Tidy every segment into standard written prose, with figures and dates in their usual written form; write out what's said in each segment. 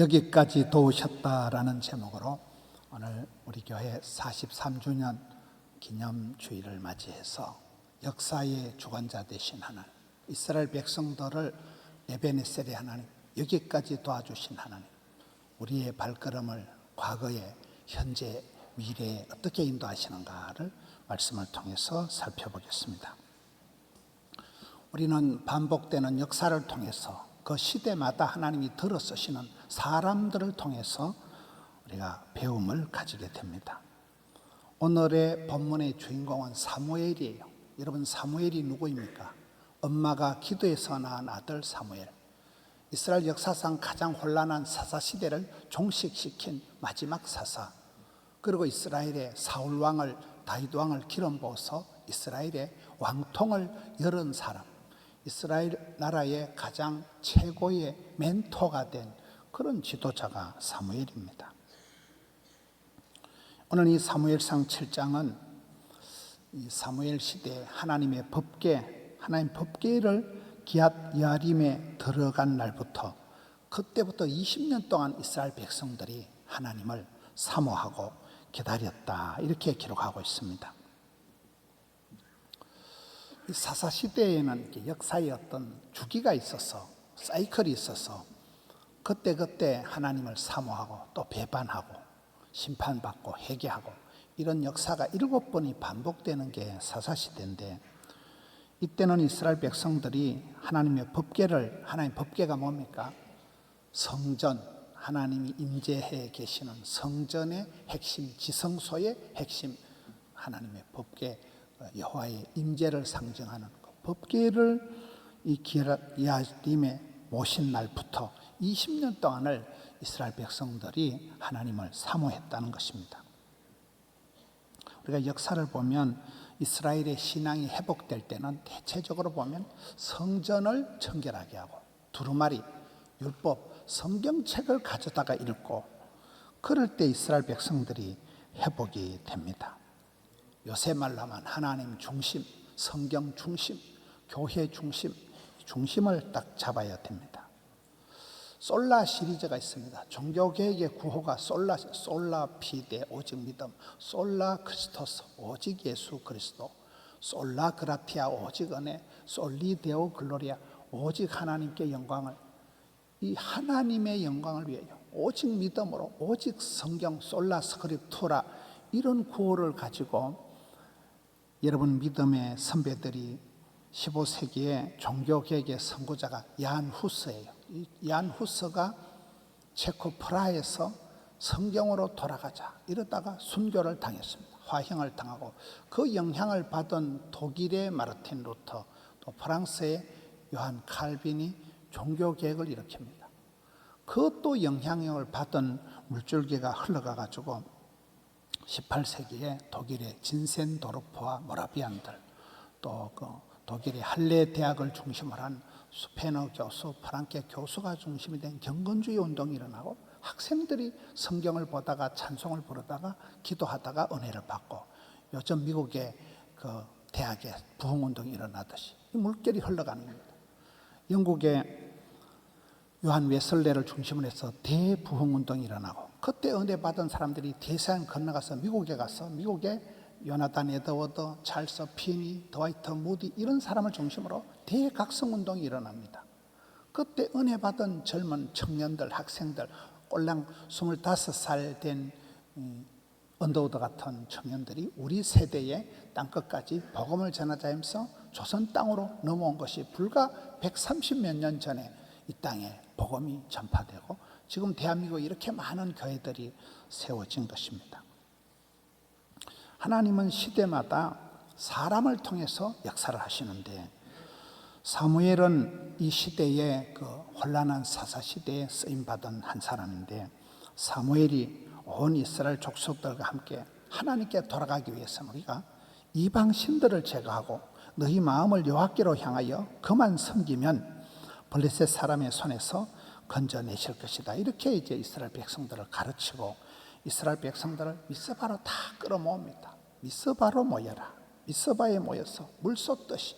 여기까지 도우셨다라는 제목으로 오늘 우리 교회 43주년 기념주일을 맞이해서 역사의 주관자 되신 하나님, 이스라엘 백성들을 에베네셀의 하나님, 여기까지 도와주신 하나님, 우리의 발걸음을 과거에, 현재, 미래에 어떻게 인도하시는가를 말씀을 통해서 살펴보겠습니다. 우리는 반복되는 역사를 통해서 그 시대마다 하나님이 들어 쓰시는 사람들을 통해서 우리가 배움을 가지게 됩니다. 오늘의 본문의 주인공은 사무엘이에요. 여러분, 사무엘이 누구입니까? 엄마가 기도해서 낳은 아들 사무엘. 이스라엘 역사상 가장 혼란한 사사시대를 종식시킨 마지막 사사. 그리고 이스라엘의 사울왕을, 다윗왕을 기름 부어서 이스라엘의 왕통을 열은 사람, 이스라엘 나라의 가장 최고의 멘토가 된 그런 지도자가 사무엘입니다. 오늘 이 사무엘상 7장은 이 사무엘 시대 하나님의 법궤, 하나님 법궤를 기얏 여아림에 들어간 날부터, 그때부터 20년 동안 이스라엘 백성들이 하나님을 사모하고 기다렸다, 이렇게 기록하고 있습니다. 이 사사시대에는 역사의 어떤 주기가 있어서, 사이클이 있어서 그때 하나님을 사모하고 또 배반하고 심판받고 회개하고 이런 역사가 7번이 반복되는 게 사사시대인데, 이때는 이스라엘 백성들이 하나님의 법궤를, 하나님의 법궤가 뭡니까? 성전, 하나님이 임재해 계시는 성전의 핵심, 지성소의 핵심, 하나님의 법궤, 여호와의 임재를 상징하는 법궤를 이 기얏 여아림에 모신 날부터 20년 동안을 이스라엘 백성들이 하나님을 사모했다는 것입니다. 우리가 역사를 보면 이스라엘의 신앙이 회복될 때는 대체적으로 보면 성전을 청결하게 하고 두루마리, 율법, 성경책을 가져다가 읽고, 그럴 때 이스라엘 백성들이 회복이 됩니다. 요새 말로 하면 하나님 중심, 성경 중심, 교회 중심, 중심을 딱 잡아야 됩니다. 솔라 시리즈가 있습니다. 종교개혁의 구호가 솔라 피데, 오직 믿음, 솔라 크리스토스, 오직 예수 그리스도, 솔라 그라티아, 오직 은혜, 솔리 데오 글로리아, 오직 하나님께 영광을, 이 하나님의 영광을 위하여 오직 믿음으로, 오직 성경, 솔라 스크립투라, 이런 구호를 가지고 여러분 믿음의 선배들이 15세기의 종교개혁의 선구자가 얀 후스예요. 이 얀 후스가 체코 프라하에서 성경으로 돌아가자 이러다가 순교를 당했습니다. 화형을 당하고, 그 영향을 받은 독일의 마르틴 루터, 또 프랑스의 요한 칼빈이 종교개혁을 일으킵니다. 그것도 영향력을 받은 물줄기가 흘러가가지고 18세기에 독일의 진센도르프와 모라비안들, 또 그 독일의 할레 대학을 중심으로 한 스페너 교수, 프랑케 교수가 중심이 된 경건주의 운동이 일어나고, 학생들이 성경을 보다가 찬송을 부르다가 기도하다가 은혜를 받고, 요즘 미국의 그 대학에 부흥운동이 일어나듯이 이 물결이 흘러가는 겁니다. 영국의 요한 웨슬레를 중심으로 해서 대부흥운동이 일어나고, 그때 은혜 받은 사람들이 대서양 건너가서 미국에 가서, 미국의 요나단 에드워드, 찰스 피니, 드와이트 무디, 이런 사람을 중심으로 대각성운동이 일어납니다. 그때 은혜 받은 젊은 청년들, 학생들, 꼴랑 25살 된 언더우드 같은 청년들이 우리 세대의 땅끝까지 복음을 전하자 하면서 조선 땅으로 넘어온 것이 불과 130몇 년 전에 이 땅에 복음이 전파되고, 지금 대한민국에 이렇게 많은 교회들이 세워진 것입니다. 하나님은 시대마다 사람을 통해서 역사를 하시는데, 사무엘은 이 시대의 그 혼란한 사사시대에 쓰임받은 한 사람인데, 사무엘이 온 이스라엘 족속들과 함께 하나님께 돌아가기 위해서는 우리가 이방 신들을 제거하고 너희 마음을 여호와께로 향하여 그만 섬기면 블레셋 사람의 손에서 건져내실 것이다, 이렇게 이제 이스라엘 백성들을 가르치고, 이스라엘 백성들을 미스바로 다 끌어모읍니다. 미스바로 모여라. 미스바에 모여서 물 쏟듯이,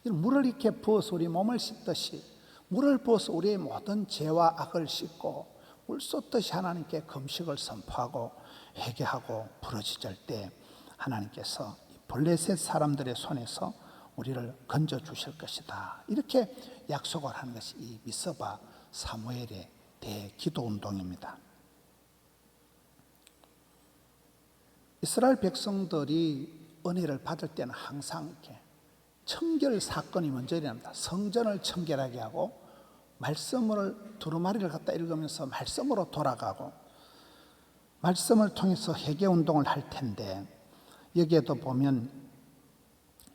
물을 이렇게 부어서 우리 몸을 씻듯이 물을 부어서 우리의 모든 죄와 악을 씻고 울쏟듯이 하나님께 금식을 선포하고 회개하고 부르짖을 때 하나님께서 블레셋 사람들의 손에서 우리를 건져 주실 것이다. 이렇게 약속을 하는 것이 이 미스바 사무엘의 대기도 운동입니다. 이스라엘 백성들이 은혜를 받을 때는 항상 이렇게 청결 사건이 먼저 일어납니다. 성전을 청결하게 하고 말씀을 두루마리를 갖다 읽으면서 말씀으로 돌아가고 말씀을 통해서 회개 운동을 할 텐데, 여기에도 보면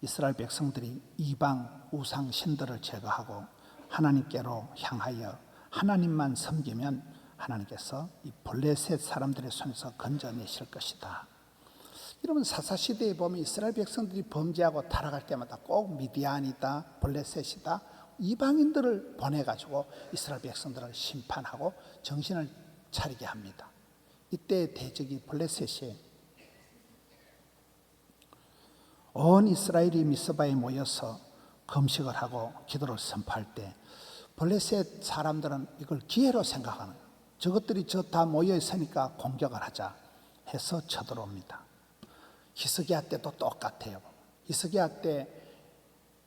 이스라엘 백성들이 이방 우상 신들을 제거하고 하나님께로 향하여 하나님만 섬기면 하나님께서 이 블레셋 사람들의 손에서 건져내실 것이다. 여러분, 사사시대에 보면 이스라엘 백성들이 범죄하고 타락할 때마다 꼭 미디안이다, 블레셋이다, 이방인들을 보내가지고 이스라엘 백성들을 심판하고 정신을 차리게 합니다. 이때 대적이 블레셋이에요. 온 이스라엘이 미스바에 모여서 금식을 하고 기도를 선포할 때 블레셋 사람들은 이걸 기회로 생각하는 거예요. 저것들이 저 다 모여 있으니까 공격을 하자 해서 쳐들어옵니다. 히스기야 때도 똑같아요. 히스기야 때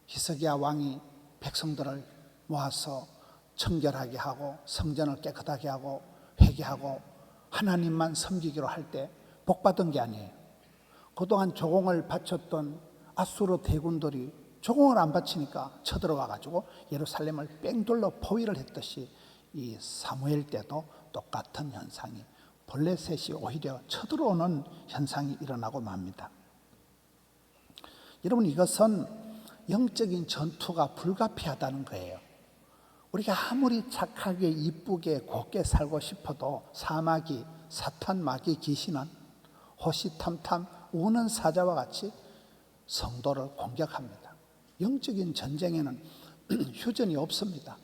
히스기야 왕이 백성들을 모아서 청결하게 하고 성전을 깨끗하게 하고 회개하고 하나님만 섬기기로 할 때 복받은 게 아니에요. 그동안 조공을 바쳤던 아수르 대군들이 조공을 안 바치니까 쳐들어와 가지고 예루살렘을 뺑돌로 포위를 했듯이 이 사무엘 때도 똑같은 현상이, 블레셋이 오히려 쳐들어오는 현상이 일어나고 맙니다. 여러분, 이것은 영적인 전투가 불가피하다는 거예요. 우리가 아무리 착하게 이쁘게 곱게 살고 싶어도 사마귀, 사탄, 마귀, 귀신은 호시탐탐 우는 사자와 같이 성도를 공격합니다. 영적인 전쟁에는 휴전이 없습니다.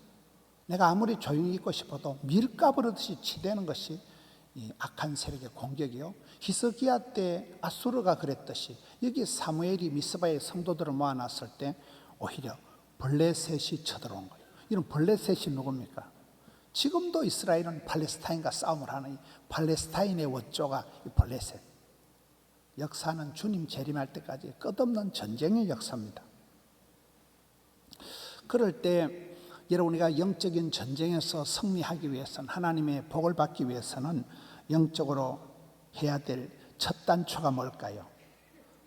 내가 아무리 조용히 있고 싶어도 밀가부르듯이 치대는 것이 이 악한 세력의 공격이요, 히스기야 때 아수르가 그랬듯이 여기 사무엘이 미스바의 성도들을 모아놨을 때 오히려 블레셋이 쳐들어온 거예요. 이런 블레셋이 누굽니까? 지금도 이스라엘은 팔레스타인과 싸움을 하는 이 팔레스타인의 원조가 이 블레셋. 역사는 주님 재림할 때까지 끝없는 전쟁의 역사입니다. 그럴 때 여러분, 우리가 영적인 전쟁에서 승리하기 위해서는, 하나님의 복을 받기 위해서는 영적으로 해야 될 첫 단초가 뭘까요?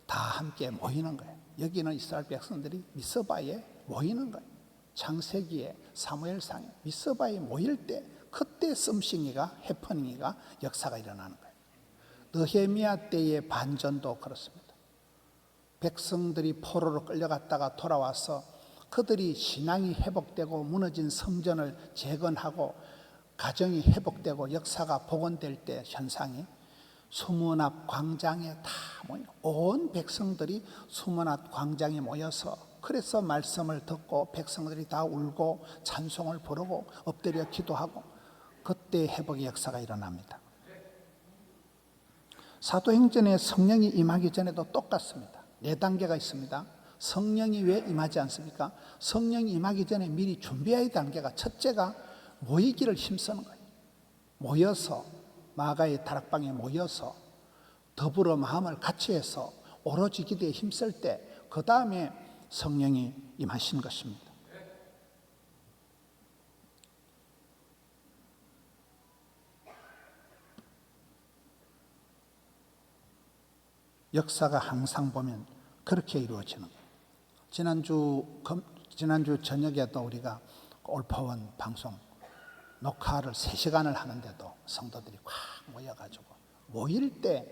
다 함께 모이는 거예요. 여기는 이스라엘 백성들이 미스바에 모이는 거예요. 창세기에, 사무엘상에 미스바에 모일 때 그때 썸씽이가, 해퍼닝이가, 역사가 일어나는 거예요. 느헤미야 때의 반전도 그렇습니다. 백성들이 포로로 끌려갔다가 돌아와서 그들이 신앙이 회복되고 무너진 성전을 재건하고 가정이 회복되고 역사가 복원될 때 현상이 수문 앞 광장에 다 모여, 온 백성들이 수문 앞 광장에 모여서, 그래서 말씀을 듣고 백성들이 다 울고 찬송을 부르고 엎드려 기도하고, 그때 회복의 역사가 일어납니다. 사도행전에 성령이 임하기 전에도 똑같습니다. 4단계가 있습니다. 성령이 왜 임하지 않습니까? 성령이 임하기 전에 미리 준비해야 할 단계가, 첫째가 모이기를 힘쓰는 거예요. 모여서 마가의 다락방에 모여서 더불어 마음을 같이 해서 오로지 기도에 힘쓸 때, 그 다음에 성령이 임하신 것입니다. 역사가 항상 보면 그렇게 이루어지는 거예요. 지난주 저녁에도 우리가 올파원 방송 녹화를 3시간을 하는데도 성도들이 꽉 모여가지고 모일 때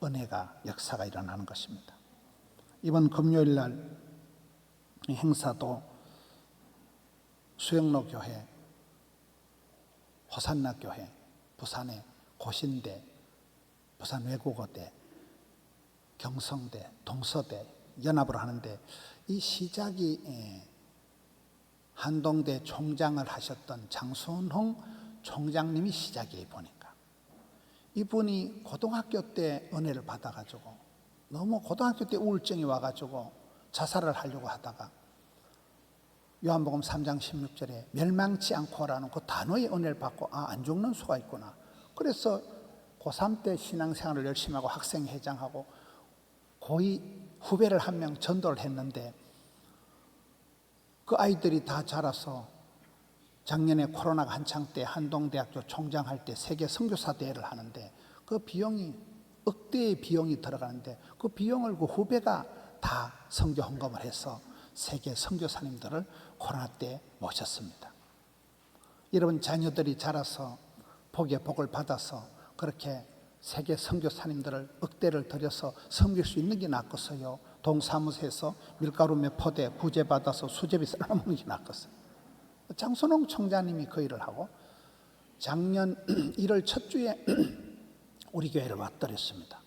은혜가, 역사가 일어나는 것입니다. 이번 금요일 날 이 행사도 수영로 교회, 호산나 교회, 부산의 고신대, 부산 외국어대, 경성대, 동서대 연합으로 하는데, 이 시작이 한동대 총장을 하셨던 장순홍 총장님이 시작이에요. 보니까 이분이 고등학교 때 은혜를 받아가지고 너무 고등학교 때 우울증이 와가지고 자살을 하려고 하다가 요한복음 3장 16절에 멸망치 않고라는 그 단어의 은혜를 받고 안 죽는 수가 있구나. 그래서 고3 때 신앙생활을 열심히 하고 학생회장하고 고이 후배를 한 명 전도를 했는데 그 아이들이 다 자라서 작년에 코로나가 한창 때 한동대학교 총장할 때 세계 선교사 대회를 하는데 그 비용이 억대의 비용이 들어가는데 그 비용을 그 후배가 다 선교 헌금을 해서 세계 선교사님들을 코로나 때 모셨습니다. 여러분 자녀들이 자라서 복의 복을 받아서 그렇게 세계 선교사님들을 억대를 들여서 섬길 수 있는 게 낫겠어요? 동사무소에서 밀가루 몇 포대 구제받아서 수제비 썰어 먹는 게 낫겠어요? 장선홍 총장님이 그 일을 하고 작년 1월 첫 주에 우리 교회를 왔더랬습니다.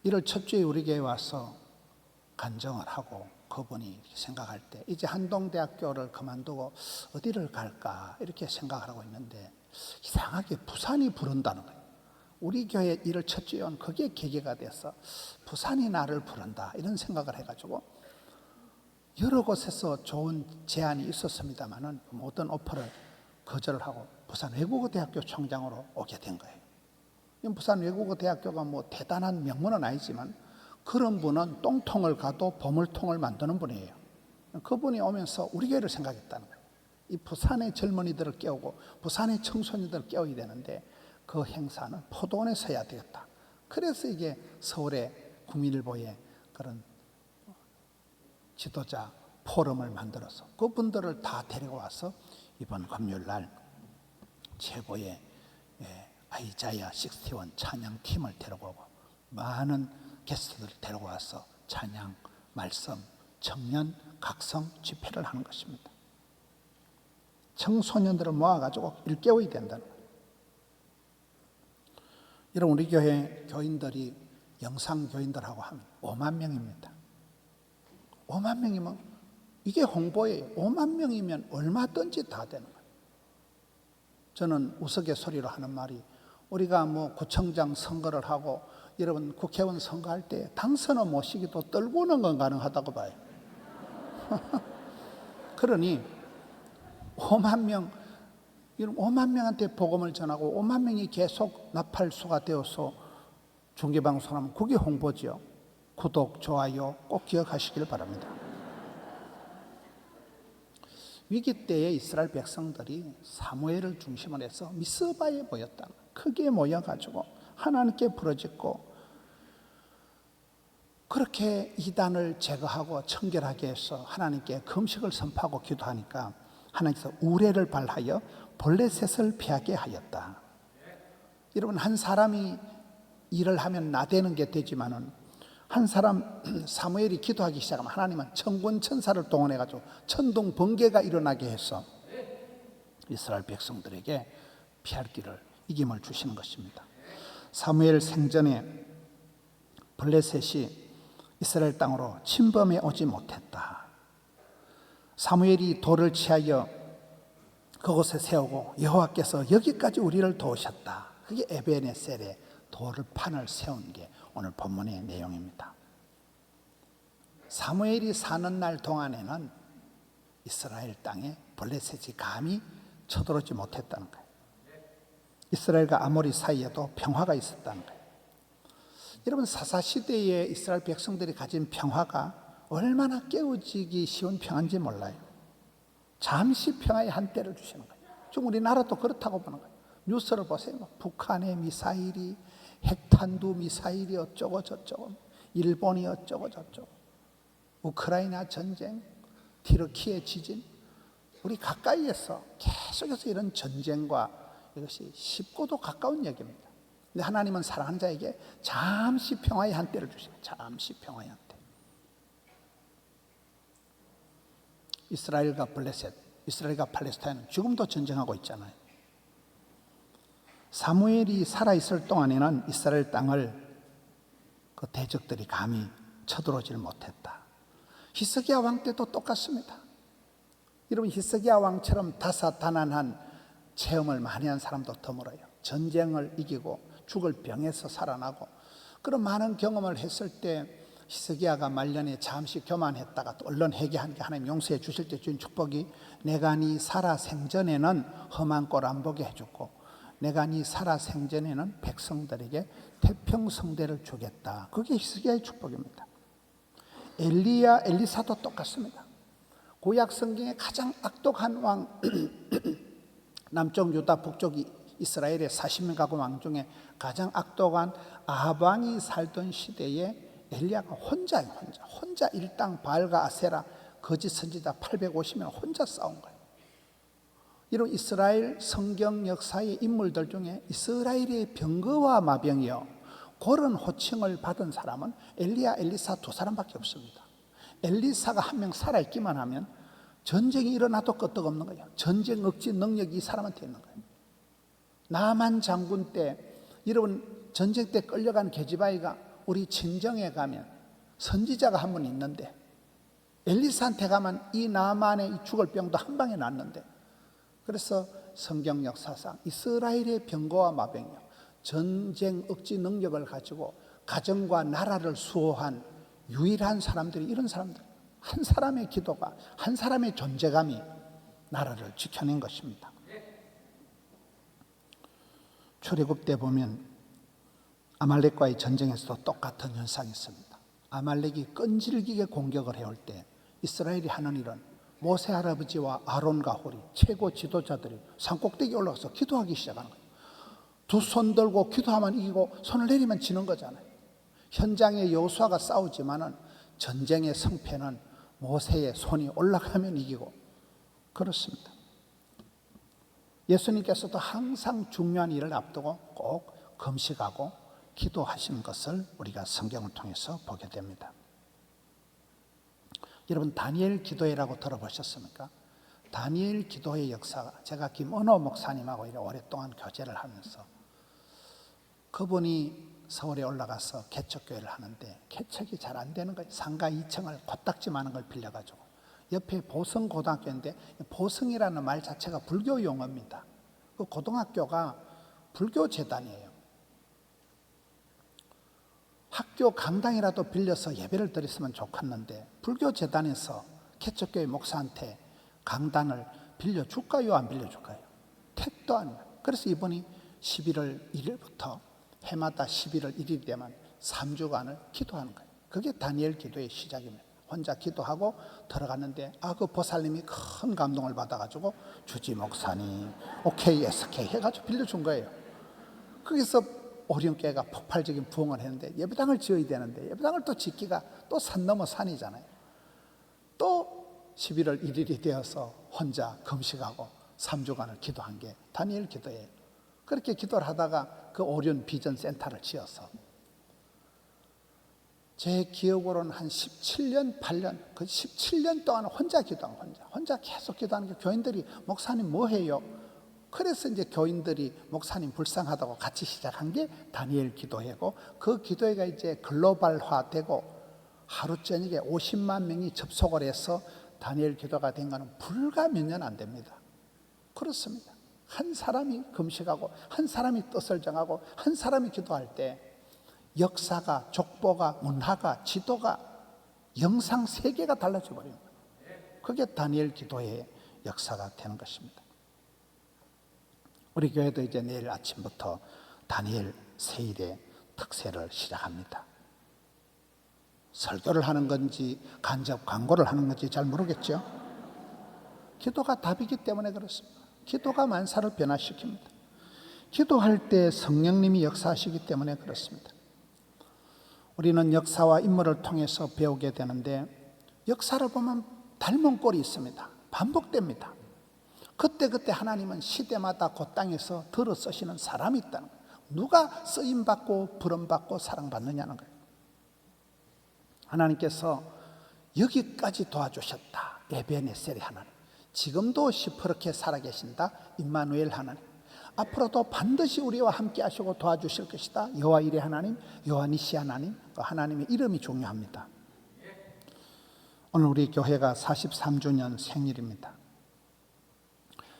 1월 첫 주에 우리 교회에 와서 간증을 하고 그분이 생각할 때 이제 한동대학교를 그만두고 어디를 갈까 이렇게 생각을 하고 있는데 이상하게 부산이 부른다는 거예요. 우리 교회 1월 첫 주에 온 그게 계기가 돼서 부산이 나를 부른다 이런 생각을 해가지고 여러 곳에서 좋은 제안이 있었습니다만은 모든 오퍼를 거절을 하고 부산 외국어대학교 총장으로 오게 된 거예요. 부산 외국어대학교가 뭐 대단한 명문은 아니지만 그런 분은 똥통을 가도 보물통을 만드는 분이에요. 그분이 오면서 우리 교회를 생각했다는 거예요. 이 부산의 젊은이들을 깨우고 부산의 청소년들을 깨워야 되는데 그 행사는 포도원에서 해야 되겠다. 그래서 이게 서울의 국민일보에 그런 지도자 포럼을 만들어서 그분들을 다 데리고 와서 이번 금요일 날 최고의 아이자야 61 찬양팀을 데리고 오고 많은 게스트들을 데리고 와서 찬양, 말씀, 청년, 각성 집회를 하는 것입니다. 청소년들을 모아가지고 일깨워야 된다는 거예요. 여러분 우리 교회 교인들이 영상교인들하고 하면 5만 명입니다. 5만 명이면 이게 홍보예요. 5만 명이면 얼마든지 다 되는 거예요. 저는 우스갯소리로 하는 말이 우리가 뭐 구청장 선거를 하고 여러분 국회의원 선거할 때 당선은 모시기도 떨고 오는 건 가능하다고 봐요. 그러니 5만 명, 여러분 5만 명한테 복음을 전하고 5만 명이 계속 나팔수가 되어서 중계방송하면 그게 홍보죠. 구독, 좋아요 꼭 기억하시길 바랍니다. 위기 때에 이스라엘 백성들이 사무엘을 중심으로 해서 미스바에 모였다. 크게 모여가지고 하나님께 부르짖고 그렇게 이단을 제거하고 청결하게 해서 하나님께 금식을 선포하고 기도하니까 하나님께서 우레를 발하여 블레셋을 피하게 하였다. 여러분 한 사람이 일을 하면 나대는 게 되지만은 한 사람 사무엘이 기도하기 시작하면 하나님은 천군 천사를 동원해가지고 천둥 번개가 일어나게 해서 이스라엘 백성들에게 피할 길을 이김을 주시는 것입니다. 사무엘 생전에 블레셋이 이스라엘 땅으로 침범해 오지 못했다. 사무엘이 돌을 취하여 그곳에 세우고 여호와께서 여기까지 우리를 도우셨다. 그게 에베네셀의 돌판을 세운 게 오늘 본문의 내용입니다. 사무엘이 사는 날 동안에는 이스라엘 땅에 블레셋이 감히 쳐들어오지 못했다는 거예요. 이스라엘과 아모리 사이에도 평화가 있었다는 거예요. 여러분 사사시대에 이스라엘 백성들이 가진 평화가 얼마나 깨어지기 쉬운 평화인지 몰라요. 잠시 평화의 한때를 주시는 거예요. 지금 우리나라도 그렇다고 보는 거예요. 뉴스를 보세요. 북한의 미사일이 핵탄두 미사일이 어쩌고 저쩌고 일본이 어쩌고 저쩌고 우크라이나 전쟁 튀르키예 지진 우리 가까이에서 계속해서 이런 전쟁과 이것이 쉽고도 가까운 얘기입니다. 근데 하나님은 사랑하는 자에게 잠시 평화의 한때를 주시는 잠시 평화의 한때. 이스라엘과 블레셋 이스라엘과 팔레스타인은 지금도 전쟁하고 있잖아요. 사무엘이 살아있을 동안에는 이스라엘 땅을 그 대적들이 감히 쳐들어오질 못했다. 히스기야 왕 때도 똑같습니다. 여러분 히스기야 왕처럼 다사다난한 체험을 많이 한 사람도 드물어요. 전쟁을 이기고 죽을 병에서 살아나고 그런 많은 경험을 했을 때 히스기야가 말년에 잠시 교만했다가 또 얼른 회개한 게 하나님 용서해 주실 때 주신 축복이 내가 네 살아 생전에는 험한 꼴 안 보게 해줬고 내가 네 살아 생전에는 백성들에게 태평성대를 주겠다. 그게 히스기야의 축복입니다. 엘리야, 엘리사도 똑같습니다. 구약 성경의 가장 악독한 왕 남쪽 유다 북쪽 이스라엘의 40명 가구 왕 중에 가장 악독한 아합 왕이 살던 시대에 엘리야가 혼자 일당 바알과 아세라 거짓 선지자 850명 혼자 싸운 거예요. 이런 이스라엘 성경 역사의 인물들 중에 이스라엘의 병거와 마병이요 그런 호칭을 받은 사람은 엘리야, 엘리사 두 사람밖에 없습니다. 엘리사가 한 명 살아있기만 하면 전쟁이 일어나도 끄떡없는 거예요. 전쟁 억지 능력이 이 사람한테 있는 거예요. 나만 장군 때 여러분 전쟁 때 끌려간 계집아이가 우리 친정에 가면 선지자가 한 분 있는데 엘리사한테 가면 이 나만의 죽을 병도 한 방에 낫는데 그래서 성경 역사상 이스라엘의 병거와 마병이요 전쟁 억지 능력을 가지고 가정과 나라를 수호한 유일한 사람들이 이런 사람들 한 사람의 기도가 한 사람의 존재감이 나라를 지켜낸 것입니다. 출애굽 때 보면 아말렉과의 전쟁에서도 똑같은 현상이 있습니다. 아말렉이 끈질기게 공격을 해올 때 이스라엘이 하는 일은 모세 할아버지와 아론과 홀이 최고 지도자들이 산꼭대기에 올라가서 기도하기 시작하는 거예요. 두 손 들고 기도하면 이기고 손을 내리면 지는 거잖아요. 현장에 여호수아가 싸우지만은 전쟁의 승패는 모세의 손이 올라가면 이기고 그렇습니다. 예수님께서도 항상 중요한 일을 앞두고 꼭 금식하고 기도하신 것을 우리가 성경을 통해서 보게 됩니다. 여러분 다니엘 기도회라고 들어보셨습니까? 다니엘 기도회 역사가 제가 김은호 목사님하고 이렇게 오랫동안 교제를 하면서 그분이 서울에 올라가서 개척교회를 하는데 개척이 잘 안 되는 거예요. 상가 2층을 코딱지 많은 걸 빌려가지고 옆에 보성고등학교인데 보성이라는 말 자체가 불교 용어입니다. 그 고등학교가 불교재단이에요. 학교 강당이라도 빌려서 예배를 드렸으면 좋겠는데 불교재단에서 개척교회 목사한테 강단을 빌려줄까요? 안 빌려줄까요? 택도 아니에요. 그래서 이분이 11월 1일부터 해마다 11월 1일이 되면 3주간을 기도하는 거예요. 그게 다니엘 기도의 시작입니다. 혼자 기도하고 들어갔는데 그 보살님이 큰 감동을 받아가지고 주지 목사님 오케이 SK 해가지고 빌려준 거예요. 거기서 오륜교회가 폭발적인 부흥을 했는데 예배당을 지어야 되는데 예배당을 또 짓기가 또 산 넘어 산이잖아요. 또 11월 1일이 되어서 혼자 금식하고 3주간을 기도한 게 다니엘 기도예요. 그렇게 기도를 하다가 그 오륜 비전 센터를 지어서 제 기억으로는 한 17년, 8년, 그 17년 동안 혼자 기도한 혼자 계속 기도하는 게 교인들이 목사님 뭐 해요? 그래서 이제 교인들이 목사님 불쌍하다고 같이 시작한 게 다니엘 기도회고 그 기도회가 이제 글로벌화되고 하루 저녁에 50만 명이 접속을 해서 다니엘 기도가 된 거는 불과 몇 년 안 됩니다. 그렇습니다. 한 사람이 금식하고 한 사람이 뜻을 정하고 한 사람이 기도할 때 역사가, 족보가, 문화가, 지도가, 영상 세계가 달라져 버립니다. 그게 다니엘 기도의 역사가 되는 것입니다. 우리 교회도 이제 내일 아침부터 다니엘 세일의 특세를 시작합니다. 설교를 하는 건지 간접 광고를 하는 건지 잘 모르겠죠. 기도가 답이기 때문에 그렇습니다. 기도가 만사를 변화시킵니다. 기도할 때 성령님이 역사하시기 때문에 그렇습니다. 우리는 역사와 인물을 통해서 배우게 되는데 역사를 보면 닮은 꼴이 있습니다. 반복됩니다. 그때 하나님은 시대마다 그 땅에서 들어 쓰시는 사람이 있다는 거예요. 누가 쓰임받고 부름받고 사랑받느냐는 거예요. 하나님께서 여기까지 도와주셨다. 에베네셀의 하나님. 지금도 시퍼렇게 살아계신다. 임마누엘 하나님. 앞으로도 반드시 우리와 함께 하시고 도와주실 것이다. 여호와 이레 하나님, 여호와 니시 하나님. 그 하나님의 이름이 중요합니다. 오늘 우리 교회가 43주년 생일입니다.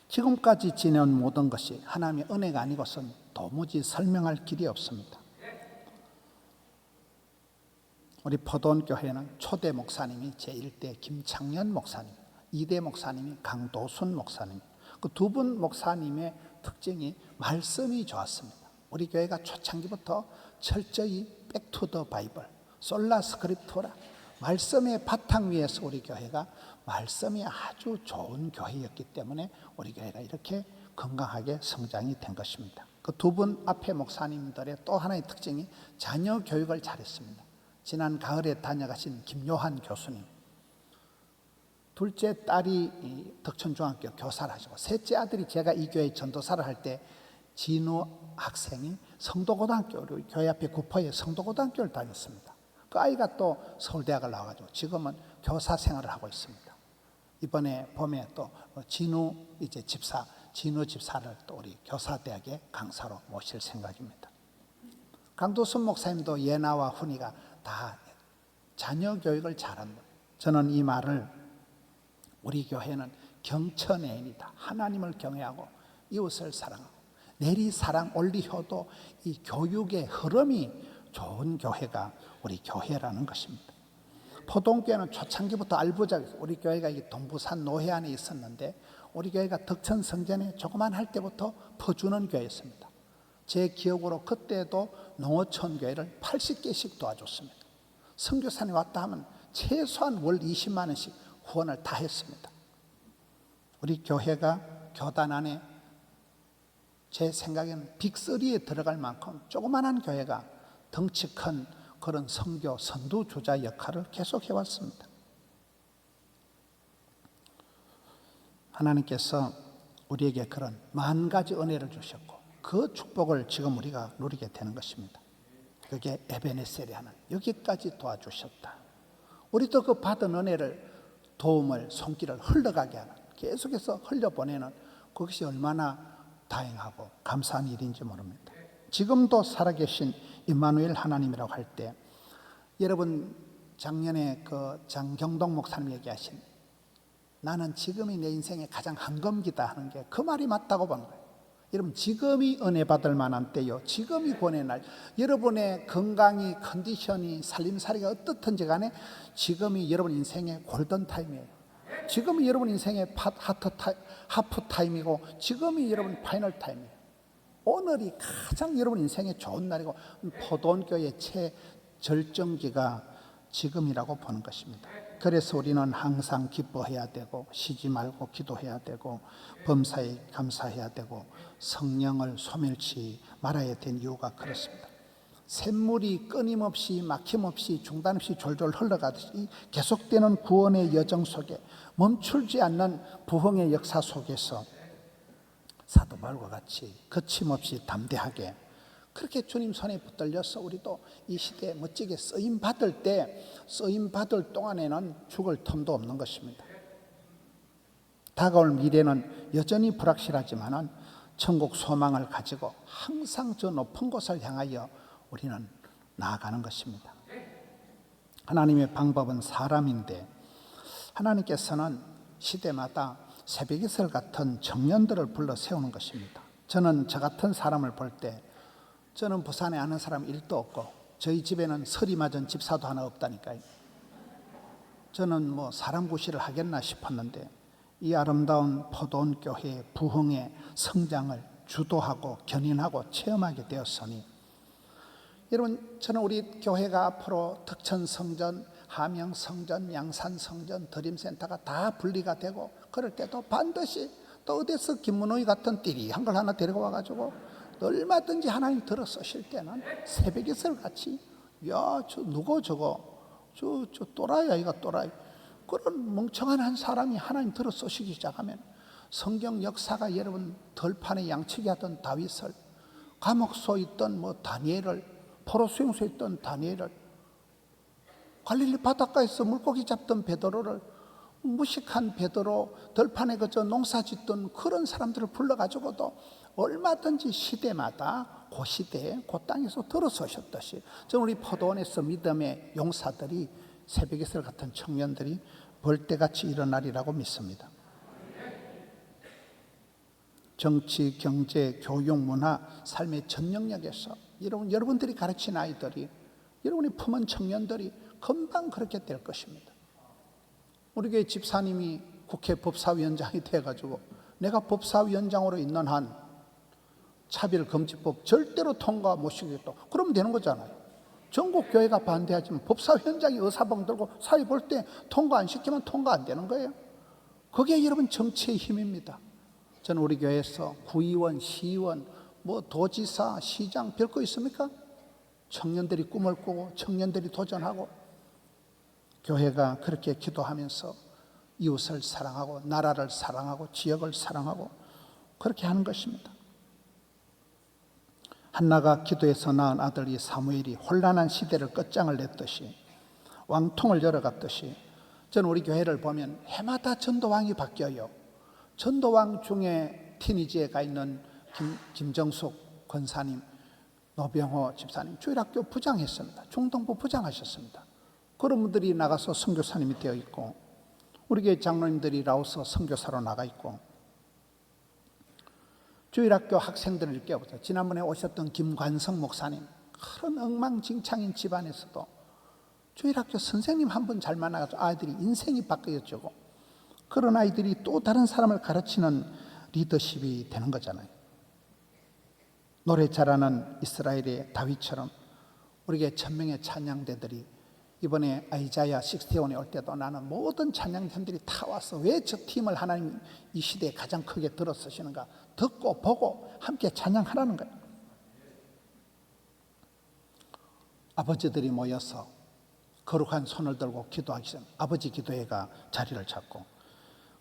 지금까지 지내온 모든 것이 하나님의 은혜가 아니고선 도무지 설명할 길이 없습니다. 우리 포도원 교회는 초대 목사님이 제1대 김창년 목사님, 2대 목사님이 강도순 목사님. 그 두 분 목사님의 특징이 말씀이 좋았습니다. 우리 교회가 초창기부터 철저히 백투더 바이블, 솔라 스크립투라, 말씀의 바탕 위에서 우리 교회가 말씀이 아주 좋은 교회였기 때문에 우리 교회가 이렇게 건강하게 성장이 된 것입니다. 그 두 분 앞에 목사님들의 또 하나의 특징이 자녀 교육을 잘했습니다. 지난 가을에 다녀가신 김요한 교수님, 둘째 딸이 덕천중학교 교사를 하시고 셋째 아들이 제가 이 교회 전도사를 할 때 진우 학생이 성도고등학교, 우리 교회 앞에 구포에 성도고등학교를 다녔습니다. 그 아이가 또 서울대학을 나와가지고 지금은 교사 생활을 하고 있습니다. 이번에 봄에 또 진우 집사를 또 우리 교사대학의 강사로 모실 생각입니다. 강도순 목사님도 예나와 훈이가 다 자녀 교육을 잘합니다. 저는 이 말을 우리 교회는 경천애인이다. 하나님을 경외하고 이웃을 사랑하고 내리사랑 올리효도 이 교육의 흐름이 좋은 교회가 우리 교회라는 것입니다. 포동교회는 초창기부터 알부작에서 우리 교회가 이 동부산 노회 안에 있었는데 우리 교회가 덕천 성전에 조그만 할 때부터 퍼주는 교회였습니다. 제 기억으로 그때도 농어촌 교회를 80개씩 도와줬습니다. 선교사님 왔다 하면 최소한 월 20만 원씩 후원을 다 했습니다. 우리 교회가 교단 안에 제 생각에는 빅3에 들어갈 만큼 조그만한 교회가 덩치 큰 그런 선교 선두주자 역할을 계속 해왔습니다. 하나님께서 우리에게 그런 만 가지 은혜를 주셨고 그 축복을 지금 우리가 누리게 되는 것입니다. 그게 에베네셀이 하는 여기까지 도와주셨다. 우리도 그 받은 은혜를 도움을 손길을 흘러가게 하는 계속해서 흘려보내는 그것이 얼마나 다행하고 감사한 일인지 모릅니다. 지금도 살아계신 임마누엘 하나님이라고 할 때 여러분 작년에 그 장경동 목사님 얘기하신 나는 지금이 내 인생의 가장 한검기다 하는 게 그 말이 맞다고 보는 거예요. 여러분 지금이 은혜 받을 만한 때요. 지금이 권의 날. 여러분의 건강이 컨디션이 살림살이가 어떻든지 간에 지금이 여러분 인생의 골든타임이에요. 지금이 여러분 인생의 하프타임이고 지금이 여러분 파이널타임이에요. 오늘이 가장 여러분 인생의 좋은 날이고 포도원교회의 최절정기가 지금이라고 보는 것입니다. 그래서 우리는 항상 기뻐해야 되고 쉬지 말고 기도해야 되고 범사에 감사해야 되고 성령을 소멸치 말아야 된 이유가 그렇습니다. 샘물이 끊임없이 막힘없이 중단 없이 졸졸 흘러가듯이 계속되는 구원의 여정 속에 멈추지 않는 부흥의 역사 속에서 사도 바울과 같이 거침없이 담대하게 그렇게 주님 손에 붙들려서 우리도 이 시대에 멋지게 쓰임받을 때 쓰임받을 동안에는 죽을 틈도 없는 것입니다. 다가올 미래는 여전히 불확실하지만 천국 소망을 가지고 항상 저 높은 곳을 향하여 우리는 나아가는 것입니다. 하나님의 방법은 사람인데 하나님께서는 시대마다 새벽이슬 같은 청년들을 불러 세우는 것입니다. 저는 저 같은 사람을 볼 때 저는 부산에 아는 사람 1도 없고 저희 집에는 설이 맞은 집사도 하나 없다니까요. 저는 뭐 사람 구실을 하겠나 싶었는데 이 아름다운 포도원 교회의 부흥의 성장을 주도하고 견인하고 체험하게 되었으니 여러분 저는 우리 교회가 앞으로 덕천성전, 함영성전, 양산성전, 드림센터가 다 분리가 되고 그럴 때도 반드시 또 어디서 김문호이 같은 띠리한 걸 하나 데리고 와가지고 얼마든지 하나님 들어 쓰실 때는 새벽이슬 같이 야 저 누구 저거 저 또라이야 이거 또라이 그런 멍청한 한 사람이 하나님 들어 쓰시기 시작하면 성경 역사가 여러분 들판에 양치기 하던 다윗을 감옥소에 있던 뭐 다니엘을 포로 수용소에 있던 다니엘을 갈릴리 바닷가에서 물고기 잡던 베드로를 무식한 베드로 들판에 그저 농사 짓던 그런 사람들을 불러가지고도 얼마든지 시대마다 그 시대에 그 땅에서 들어서셨듯이 저는 우리 포도원에서 믿음의 용사들이 새벽이슬 같은 청년들이 벌떼같이 일어나리라고 믿습니다. 정치, 경제, 교육, 문화, 삶의 전 영역에서 여러분들이 가르친 아이들이 여러분이 품은 청년들이 금방 그렇게 될 것입니다. 우리 교회 집사님이 국회 법사위원장이 돼가지고 내가 법사위원장으로 있는 한 차별금지법 절대로 통과 못 시키겠다. 그러면 되는 거잖아요. 전국 교회가 반대하지만 법사위원장이 의사봉 들고 사회 볼 때 통과 안 시키면 통과 안 되는 거예요. 그게 여러분 정치의 힘입니다. 저는 우리 교회에서 구의원, 시의원, 뭐 도지사, 시장 별거 있습니까? 청년들이 꿈을 꾸고 청년들이 도전하고 교회가 그렇게 기도하면서 이웃을 사랑하고 나라를 사랑하고 지역을 사랑하고 그렇게 하는 것입니다. 한나가 기도해서 낳은 아들이 사무엘이 혼란한 시대를 끝장을 냈듯이 왕통을 열어갔듯이 저는 우리 교회를 보면 해마다 전도왕이 바뀌어요. 전도왕 중에 티니지에 가 있는 김정숙 권사님, 노병호 집사님 주일학교 부장했습니다. 중등부 부장하셨습니다. 그런 분들이 나가서 선교사님이 되어 있고 우리 교회 장로님들이 라오스 선교사로 나가 있고 주일학교 학생들을 깨워서 지난번에 오셨던 김관성 목사님 그런 엉망진창인 집안에서도 주일학교 선생님 한 분 잘 만나가지고 아이들이 인생이 바뀌어지고 그런 아이들이 또 다른 사람을 가르치는 리더십이 되는 거잖아요. 노래 잘하는 이스라엘의 다윗처럼 우리에게 1000명의 찬양대들이 이번에 아이자야 61에 올 때도 나는 모든 찬양팀들이 다 와서 왜 저 팀을 하나님 이 시대에 가장 크게 들어쓰시는가 듣고 보고 함께 찬양하라는 거예요. 아버지들이 모여서 거룩한 손을 들고 기도하기 전 아버지 기도회가 자리를 잡고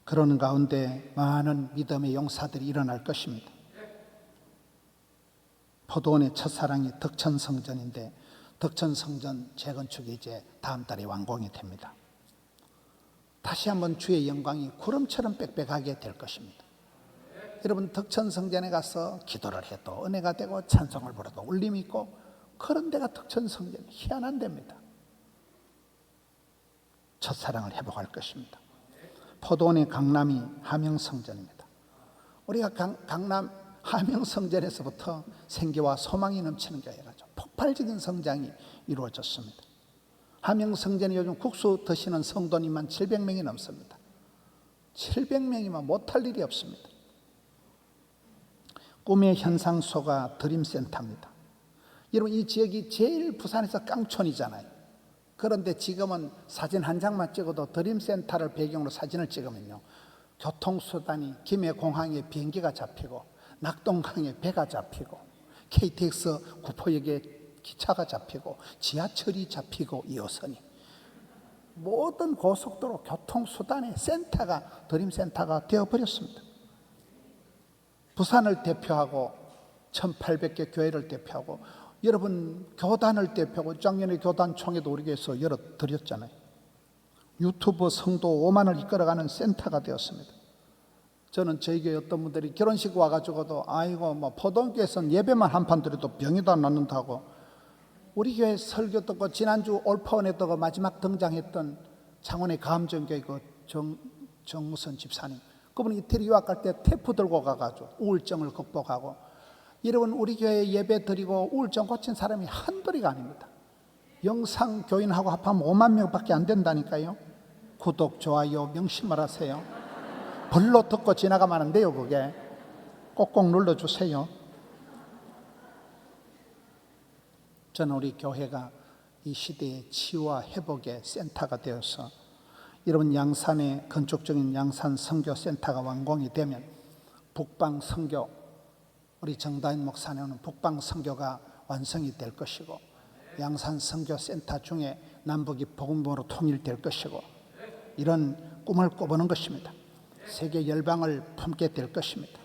그러는 가운데 많은 믿음의 용사들이 일어날 것입니다. 포도원의 첫사랑이 덕천성전인데 덕천성전 재건축이 이제 다음 달에 완공이 됩니다. 다시 한번 주의 영광이 구름처럼 빽빽하게 될 것입니다. 여러분 덕천성전에 가서 기도를 해도 은혜가 되고 찬송을 부르도 울림이 있고 그런 데가 덕천성전 희한한 데입니다. 첫사랑을 회복할 것입니다. 포도원의 강남이 함영성전입니다. 우리가 강남 함영성전에서부터 생기와 소망이 넘치는 교회가 폭발적인 성장이 이루어졌습니다. 함영성전이 요즘 국수 드시는 성도님만 700명이 넘습니다. 700명이면 못할 일이 없습니다. 꿈의 현상소가 드림센터입니다. 여러분 이 지역이 제일 부산에서 깡촌이잖아요. 그런데 지금은 사진 한 장만 찍어도 드림센터를 배경으로 사진을 찍으면요 교통수단이 김해공항에 비행기가 잡히고 낙동강에 배가 잡히고 KTX 구포역에 기차가 잡히고 지하철이 잡히고 2호선이 모든 고속도로 교통수단의 센터가 드림센터가 되어버렸습니다. 부산을 대표하고 1800개 교회를 대표하고 여러분 교단을 대표하고 작년에 교단총회도 우리 교회에서 열어드렸잖아요. 유튜브 성도 5만을 이끌어가는 센터가 되었습니다. 저는 저희 교회 어떤 분들이 결혼식 와가지고도 아이고 뭐 포동교에서는 예배만 한 판 드려도 병이도 안 낫는다고 우리 교회 설교 듣고 지난주 올파원에 또 마지막 등장했던 창원의 가암정교회 그 정무선 집사님 그분이 이태리 유학 갈 때 테프 들고 가가지고 우울증을 극복하고 여러분 우리 교회 예배 드리고 우울증 고친 사람이 한둘이가 아닙니다. 영상 교인하고 합하면 5만 명밖에 안 된다니까요. 구독, 좋아요 명심하세요. 벌로 듣고 지나가면 안 돼요. 그게 꼭꼭 눌러주세요. 저는 우리 교회가 이 시대의 치유와 회복의 센터가 되어서 여러분 양산의 건축적인 양산 선교센터가 완공이 되면 북방 선교 우리 정다인 목사님은 북방 선교가 완성이 될 것이고 양산 선교센터 중에 남북이 복음으로 통일될 것이고 이런 꿈을 꿔보는 것입니다. 세계 열방을 품게 될 것입니다.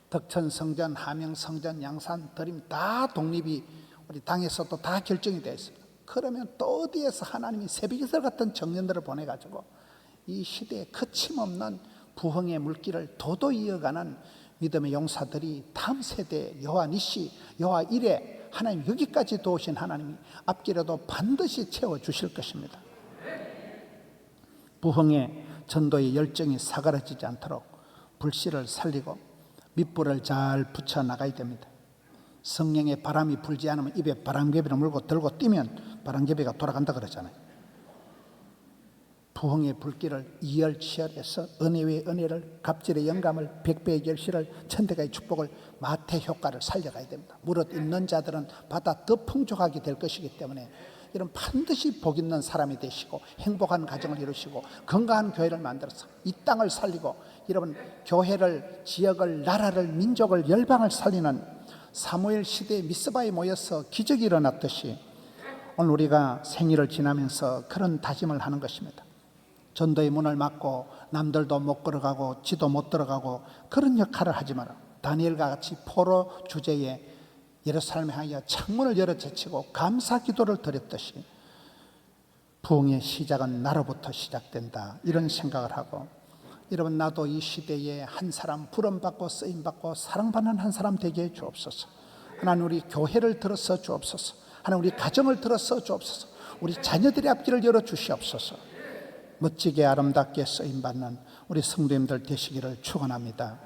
덕천성전, 함영성전, 양산, 드림 다 독립이 우리 당에서도 다 결정이 되어 있습니다. 그러면 또 어디에서 하나님이 새벽이슬 같은 청년들을 보내가지고 이 시대에 거침없는 부흥의 물길을 도도히 이어가는 믿음의 용사들이 다음 세대에 여호와 니시, 여호와 이레 하나님 여기까지 도우신 하나님이 앞길에도 반드시 채워주실 것입니다. 부흥의 전도의 열정이 사그라지지 않도록 불씨를 살리고 밑불을 잘 붙여 나가야 됩니다. 성령의 바람이 불지 않으면 입에 바람개비를 물고 들고 뛰면 바람개비가 돌아간다 그러잖아요. 부흥의 불길을 이열치열해서 은혜 위에 은혜를, 갑질의 영감을, 백배의 결실을, 천대가의 축복을, 마태 효과를 살려가야 됩니다. 무릇 있는 자들은 받아 더 풍족하게 될 것이기 때문에 여러분 반드시 복 있는 사람이 되시고 행복한 가정을 이루시고 건강한 교회를 만들어서 이 땅을 살리고 여러분 교회를, 지역을, 나라를, 민족을, 열방을 살리는 사무엘 시대의 미스바에 모여서 기적이 일어났듯이 오늘 우리가 생일을 지나면서 그런 다짐을 하는 것입니다. 전도의 문을 막고 남들도 못 걸어가고 지도 못 들어가고 그런 역할을 하지 마라. 다니엘과 같이 포로 주제에 예루살렘에 향하여 창문을 열어 제치고 감사 기도를 드렸듯이 부흥의 시작은 나로부터 시작된다, 이런 생각을 하고, 여러분 나도 이 시대에 한 사람 부름받고 쓰임받고 사랑받는 한 사람 되게 해 주옵소서. 하나님 우리 교회를 들어서 주옵소서. 하나님 우리 가정을 들어서 주옵소서. 우리 자녀들의 앞길을 열어 주시옵소서. 멋지게 아름답게 쓰임받는 우리 성도님들 되시기를 축원합니다.